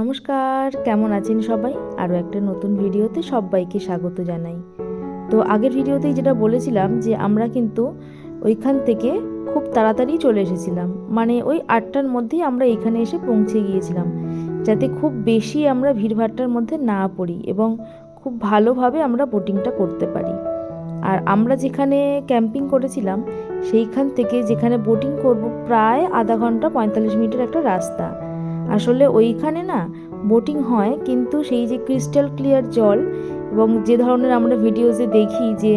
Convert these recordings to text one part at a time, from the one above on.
নমস্কার, কেমন আছেন সবাই? আরও একটা নতুন ভিডিওতে সবাইকে স্বাগত জানাই। তো আগের ভিডিওতেই যেটা বলেছিলাম যে আমরা কিন্তু ওইখান থেকে খুব তাড়াতাড়ি চলে এসেছিলাম, মানে ওই 8টার মধ্যেই আমরা এখানে এসে পৌঁছে গিয়েছিলাম, যাতে খুব বেশি আমরা ভিড়ভাট্টার মধ্যে না পড়ি এবং খুব ভালোভাবে আমরা বোটিংটা করতে পারি। আর আমরা যেখানে ক্যাম্পিং করেছিলাম সেইখান থেকে যেখানে বোটিং করব প্রায় আধা ঘন্টা 45 মিনিটের একটা রাস্তা। আসলে ওইখানে না বোটিং হয়, কিন্তু সেই যে ক্রিস্টাল ক্লিয়ার জল এবং যে ধরনের আমরা ভিডিওসে দেখি যে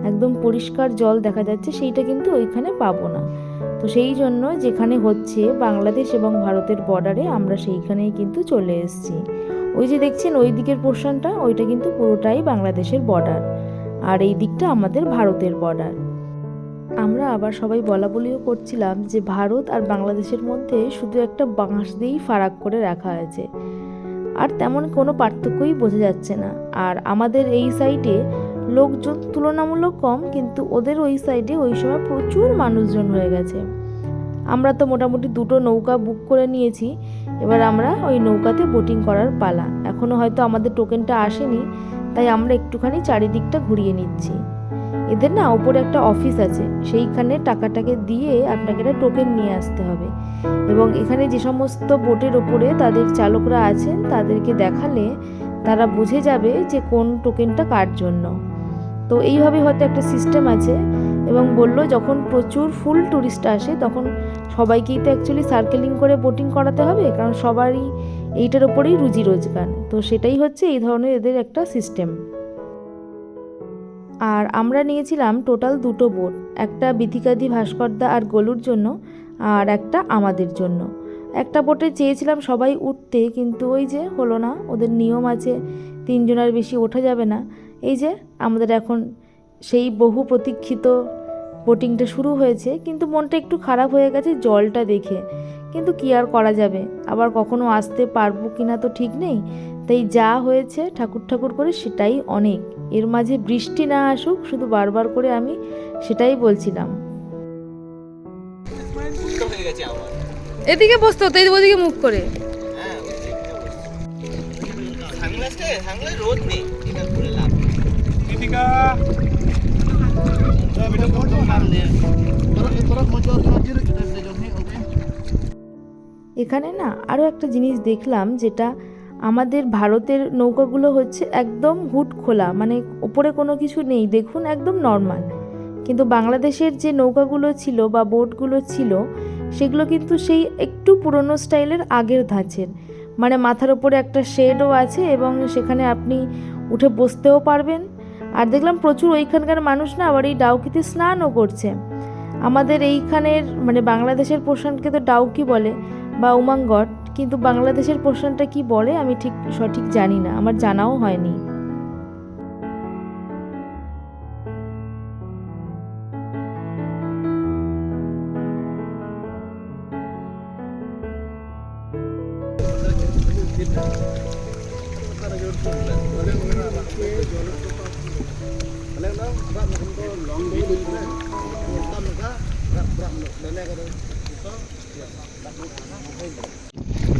একদম পরিষ্কার জল দেখা যাচ্ছে, সেইটা কিন্তু ওইখানে পাবো না। তো সেই জন্য যেখানে হচ্ছে বাংলাদেশ এবং ভারতের বর্ডারে আমরা সেইখানেই কিন্তু চলে এসেছি। ওই যে দেখছেন ওই দিকের পোর্শনটা, ওইটা কিন্তু পুরোটাই বাংলাদেশের বর্ডার, আর এই দিকটা আমাদের ভারতের বর্ডার। আমরা আবার সবাই বলা বলিও করছিলাম যে ভারত আর বাংলাদেশের মধ্যে শুধু একটা বাঁশ দিয়েই ফারাক করে রাখা হয়েছে, আর তেমন কোনো পার্থক্যই বোঝা যাচ্ছে না। আর আমাদের এই সাইডে লোকজন তুলনামূলক কম, কিন্তু ওদের ওই সাইডে ওই সময় প্রচুর মানুষজন হয়ে গেছে। আমরা তো মোটামুটি 2টো নৌকা বুক করে নিয়েছি, এবার আমরা ওই নৌকাতে বোটিং করার পালা। এখনও হয়তো আমাদের টোকেনটা আসেনি, তাই আমরা একটুখানি চারিদিকটা ঘুরিয়ে নিচ্ছি। এদের না ওপরে একটা অফিস আছে, সেইখানে টাকাটাকে দিয়ে আপনাকে একটা টোকেন নিয়ে আসতে হবে, এবং এখানে যে সমস্ত বোটের ওপরে তাদের চালকরা আছেন তাদেরকে দেখালে তারা বুঝে যাবে যে কোন টোকেনটা কার জন্য। তো এইভাবে হয়তো একটা সিস্টেম আছে, এবং বললো যখন প্রচুর ফুল টুরিস্ট আসে তখন সবাইকেই তো অ্যাকচুয়ালি সার্কেলিং করে বোটিং করাতে হবে, কারণ সবারই এইটার ওপরেই রুজি রোজগার। তো সেটাই হচ্ছে এই ধরনের এদের একটা সিস্টেম। আর আমরা নিয়েছিলাম টোটাল 2টো বোট, একটা বিথিকাদি ভাস্করদা আর গোলুর জন্য, আর একটা আমাদের জন্য। একটা বোটে চেয়েছিলাম সবাই উঠতে, কিন্তু ওই যে হলো না, ওদের নিয়ম আছে 3 জনের বেশি ওঠা যাবে না। এই যে আমাদের এখন সেই বহু প্রতীক্ষিত বোটিংটা শুরু হয়েছে, কিন্তু মনটা একটু খারাপ হয়ে গেছে জলটা দেখে, কিন্তু কি আর করা যাবে, আবার কখনো আসতে পারবো কিনা তো ঠিক নেই। তাই যা হয়েছে ঠাকুর ঠাকুর করে সেটাই অনেক। এর মাঝে বৃষ্টি না আসুক, শুধু বারবার করে আমি সেটাই বলছিলাম। এদিকে বসতো তো, ওদিকে মুখ করে। এখানে না আরও একটা জিনিস দেখলাম, যেটা আমাদের ভারতের নৌকাগুলো হচ্ছে একদম হুড খোলা, মানে ওপরে কোনো কিছু নেই, দেখুন একদম নর্মাল। কিন্তু বাংলাদেশের যে নৌকাগুলো ছিল বা বোটগুলো ছিল সেগুলো কিন্তু সেই একটু পুরনো স্টাইলের আগের ধাঁচের, মানে মাথার ওপরে একটা শেডও আছে এবং সেখানে আপনি উঠে বসতেও পারবেন। আর দেখলাম প্রচুর ওইখানকার মানুষ না আবার এই ডাউকিতে স্নানও করছে। আমাদের এইখানের মানে বাংলাদেশের পোর্শনকে তো ডাউকি বলে বা উমাঙ্গট, কিন্তু বাংলাদেশের পোর্শনটা কি বলে আমি ঠিক সঠিক জানি না, আমার জানাও হয়নি।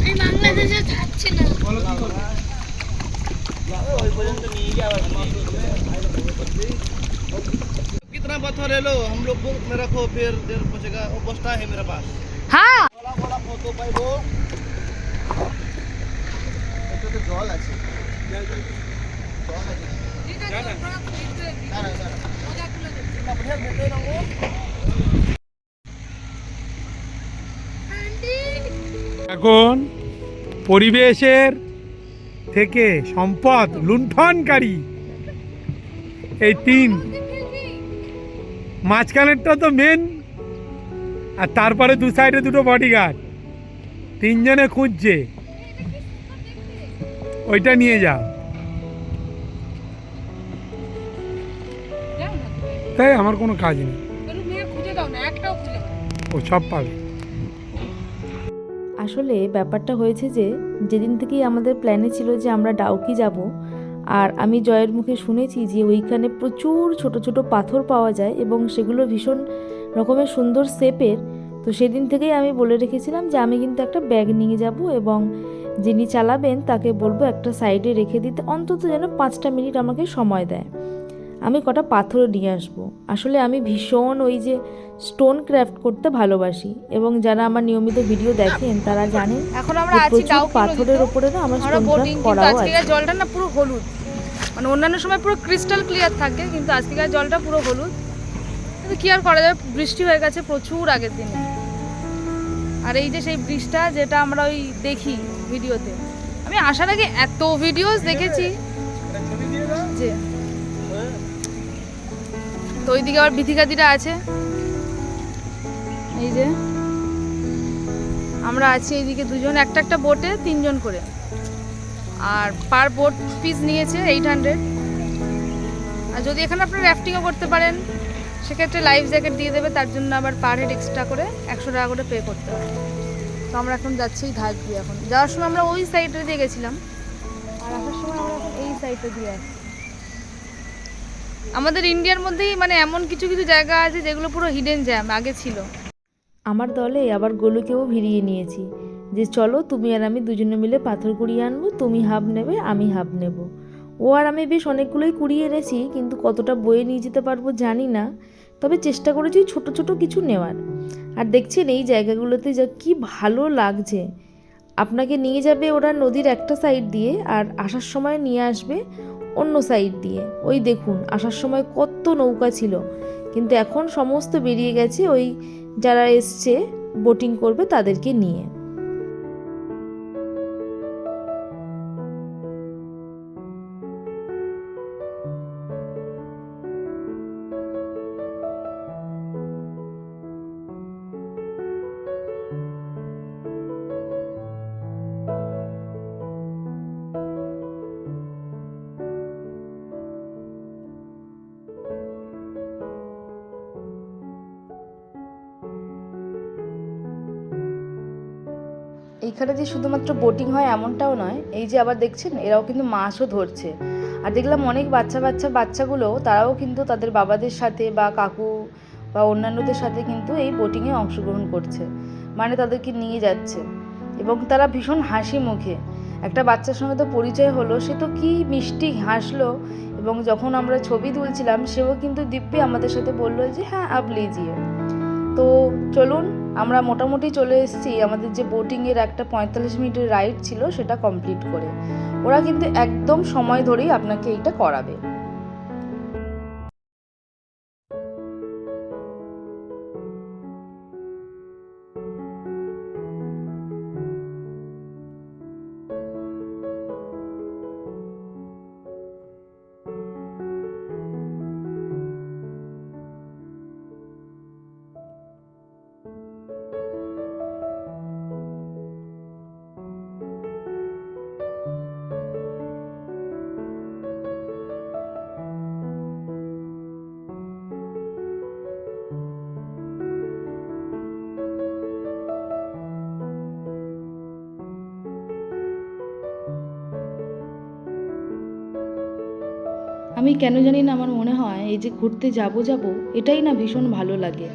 আমি বাংলাদেশে থাকছি না। कितना पत्थर ले लो, हम लोग बुक में रखो, फिर देर पहुंचेगा। वो बस्ता है मेरे पास। হ্যাঁ बोला बोला फोटो पाइबो। এটা তো জল আছে। জল আছে। দাঁড়া দাঁড়া। আপনি বেটে নাও। এখন পরিবেশের থেকে সম্পদ লুণ্ঠনকারী এই 3, মাঝখানেরটা তো মেন, আর তারপরে 2 সাইডে 2টো বডিগার্ড, 3 জনে খুঁজছে, ওইটা নিয়ে যাও। তাই আমার কোনো কাজ নেই, ও সব পাবে। আসলে ব্যাপারটা হয়েছে যে যেদিন থেকেই আমাদের প্ল্যানে ছিল যে আমরা ডাউকি যাব, আর আমি জয়ের মুখে শুনেছি যে ওইখানে প্রচুর ছোট ছোট পাথর পাওয়া যায় এবং সেগুলো ভীষণ রকমের সুন্দর শেপের। তো সেদিন থেকেই আমি বলে রেখেছিলাম যে আমি কিন্তু একটা ব্যাগ নিয়ে যাব, এবং যিনি চালাবেন তাকে বলবো একটা সাইডে রেখে দিতে, অন্তত যেন 5টা মিনিট আমাকে সময় দেয়। আমি কটা পাথরও নিয়ে আসবো। আসলে আমি ভীষণ ওই যে স্টোন ক্রাফট করতে ভালোবাসি, এবং যারা আমার নিয়মিত ভিডিও দেখেন তারা জানেন এখন আমরা যে আছি প্রচুর ডাউকি পাথরের নদীতে। ওপরে না আমার আমরা স্টোন বোটিং, ক্রাফট কিন্তু করাও আছে। আজকের জলটা না পুরো হলুদ, মানে অন্যান্য সময় পুরো ক্রিস্টাল ক্লিয়ার থাকে, কিন্তু আজকের জলটা পুরো হলুদ। কিন্তু কি আর করা যাবে, বৃষ্টি হয়ে গেছে প্রচুর আগের দিনে। আর এই যে সেই ব্রিজটা যেটা আমরা ওই দেখি ভিডিওতে, আমি আসার আগে এত ভিডিওস দেখেছি যে, তো ওইদিকে আবার বিথিকাদিরা আছে। এই যে আমরা আছি এইদিকে দুজন, একটা বোটে 3 জন করে, আর পার বোট ফিস নিয়েছে 800। আর যদি এখানে আপনারা র্যাফটিংও করতে পারেন সেক্ষেত্রে লাইফ জ্যাকেট দিয়ে দেবে, তার জন্য আবার পার হেড এক্সট্রা করে 100 টাকা করে পে করতে হবে। তো আমরা এখন যাচ্ছি ধার দিয়ে। এখন যাওয়ার সময় আমরা ওই সাইডটা দিয়ে গেছিলাম, আর আসার সময় আমরা এখন এই সাইডটা দিয়ে আসছি। আমাদের ইন্ডিয়ার মধ্যেই মানে এমন কিছু কিছু জায়গা আছে যেগুলো পুরো হিডেন জ্যাম আগে ছিল। আমার দলে আবার গোলুকেও ভিড়িয়ে নিয়েছি যে চলো তুমি আর আমি দুজনে মিলে পাথর কুড়িয়ে আনবো, তুমি হাফ নেবে আমি হাফ নেব। ও আর আমি বেশ অনেকগুলোই কুড়িয়ে এনেছি, কিন্তু কতটা বয়ে নিয়ে যেতে পারবো জানি না, তবে চেষ্টা করেছি ছোট ছোট কিছু নেওয়ার। আর দেখছেন এই জায়গাগুলোতে যা কি ভালো লাগছে। আপনাকে নিয়ে যাবে ওরা নদীর একটা সাইড দিয়ে, আর আসার সময় নিয়ে আসবে অন্য সাইড দিয়ে। ওই দেখুন আসার সময় কত নৌকা ছিল, কিন্তু এখন সমস্ত বেরিয়ে গেছে ওই যারা এসছে বোটিং করবে তাদেরকে নিয়ে। এইখানে যে শুধুমাত্র বোটিং হয় এমনটাও নয়, এই যে আবার দেখছেন এরাও কিন্তু মাছও ধরছে। আর দেখলাম অনেক বাচ্চাগুলো তারাও কিন্তু তাদের বাবাদের সাথে বা কাকু বা অন্যান্যদের সাথে কিন্তু এই বোটিংয়ে অংশগ্রহণ করছে, মানে তাদেরকে নিয়ে যাচ্ছে। এবং তারা ভীষণ হাসি মুখে। একটা বাচ্চার সঙ্গে তো পরিচয় হলো, সে তো কি মিষ্টি হাসলো, এবং যখন আমরা ছবি তুলছিলাম সেও কিন্তু দিব্যি আমাদের সাথে বললো যে হ্যাঁ আপ লিজিয়ে। তো চলুন, আমরা মোটামুটি চলে এসেছি আমাদের যে বোটিংয়ের একটা 45 মিনিটের রাইড ছিল সেটা কমপ্লিট করে। ওরা কিন্তু একদম সময় ধরেই আপনাকে এইটা করাবে। আমি কেন জানি না আমার মনে হয় এই যে ঘুরতে যাব এটাই না ভীষণ ভালো লাগে।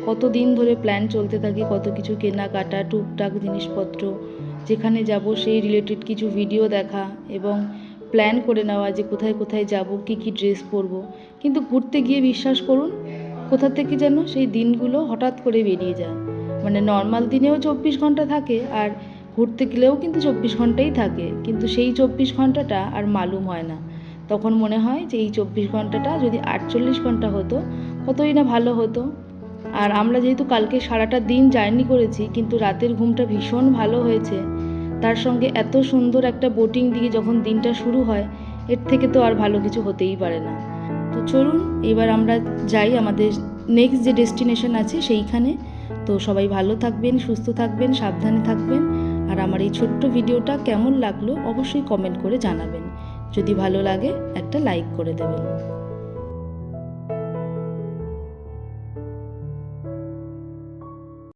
কত দিন ধরে প্ল্যান চলতে থাকে, কত কিছু কেনাকাটা, টুকটাক জিনিসপত্র, যেখানে যাব সেই রিলেটেড কিছু ভিডিও দেখা এবং প্ল্যান করে নেওয়া যে কোথায় কোথায় যাব, কী কী ড্রেস পরবো। কিন্তু ঘুরতে গিয়ে বিশ্বাস করুন কোথা থেকে যেন সেই দিনগুলো হঠাৎ করে বেরিয়ে যায়। মানে নর্মাল দিনেও 24 ঘন্টা থাকে, আর ঘুরতে গেলেও কিন্তু 24 ঘন্টাই থাকে, কিন্তু সেই 24 ঘন্টাটা আর মালুম হয় না। তখন মনে হয় যে এই 24 ঘন্টাটা যদি 48 ঘন্টা হতো কতই না ভালো হতো। আর আমরা যেহেতু কালকে সারাটা দিন জার্নি করেছি, কিন্তু রাতের ঘুমটা ভীষণ ভালো হয়েছে। তার সঙ্গে এত সুন্দর একটা বোটিং দিয়ে যখন দিনটা শুরু হয়, এর থেকে তো আর ভালো কিছু হতেই পারে না। তো চলুন এবার আমরা যাই আমাদের নেক্সট যে ডেস্টিনেশন আছে সেইখানে। তো সবাই ভালো থাকবেন, সুস্থ থাকবেন, সাবধানে থাকবেন। আর আমার এই ছোট্ট ভিডিওটা কেমন লাগলো অবশ্যই কমেন্ট করে জানাবেন। যদি ভালো লাগে একটা লাইক করে দেবেন।